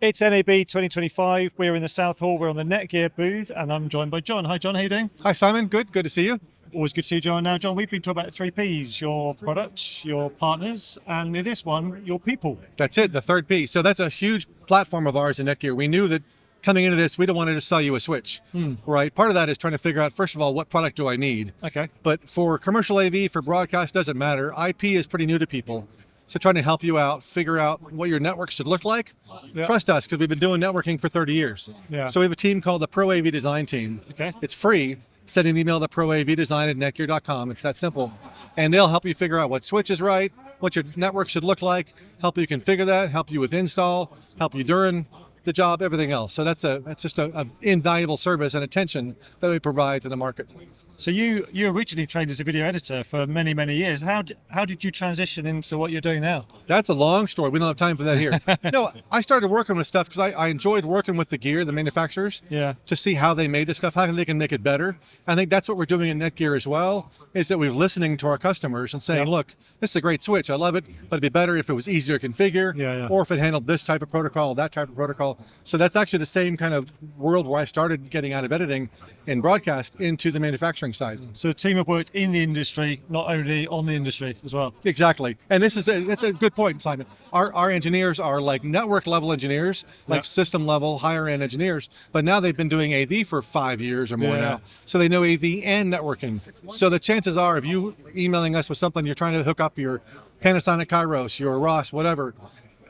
It's NAB 2025. We're in the South Hall. We're on the NETGEAR booth, and I'm joined by John. Hi, John. How you doing? Hi, Simon. Good to see you. Always good to see you, John. Now, John, we've been talking about the three Ps: your products, your partners, and in this one, your people. That's it, the third P. So that's a huge platform of ours in NETGEAR. We knew that coming into this, we don't want to just sell you a switch, right? Part of that is trying to figure out, first of all, what product do I need? Okay. But for commercial AV, for broadcast, doesn't matter. IP is pretty new to people. So trying to help you out, figure out what your network should look like. Yeah. Trust us, because we've been doing networking for 30 years. Yeah. So we have a team called the Pro AV Design Team. Okay. It's free. Send an email to proavdesign@netgear.com. It's that simple. And they'll help you figure out what switch is right, what your network should look like, help you configure that, help you with install, help you during the job, everything else. So that's just an invaluable service and attention that we provide to the market. So you originally trained as a video editor for many, many years. How did you transition into what you're doing now? That's a long story. We don't have time for that here. No, I started working with stuff because I enjoyed working with the gear, the manufacturers, to see how they made the stuff, how they can make it better. I think that's what we're doing in NETGEAR as well, is that we're listening to our customers and saying, look, this is a great switch. I love it, but it'd be better if it was easier to configure, or if it handled this type of protocol, that type of protocol. So that's actually the same kind of world where I started getting out of editing and broadcast into the manufacturing side. So the team have worked in the industry, not only on the industry as well. Exactly. And that's a good point, Simon. Our engineers are like network level engineers, like system level, higher end engineers, but now they've been doing AV for 5 years or more now. So they know AV and networking. So the chances are, if you emailing us with something, you're trying to hook up your Panasonic Kairos, your Ross, whatever,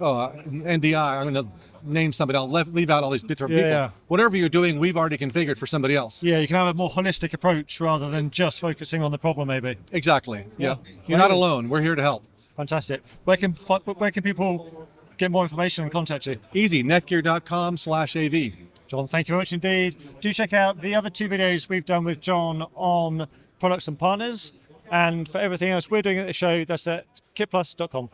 NDI, I'm going to name somebody, I'll leave out all these different people. Whatever you're doing, we've already configured for somebody else. Yeah, you can have a more holistic approach rather than just focusing on the problem, maybe. Exactly. Yeah. You're not alone. We're here to help. Fantastic. Where can people get more information and contact you? Easy. netgear.com/AV. John, thank you very much indeed. Do check out the other two videos we've done with John on products and partners. And for everything else we're doing at the show, that's at kitplus.com.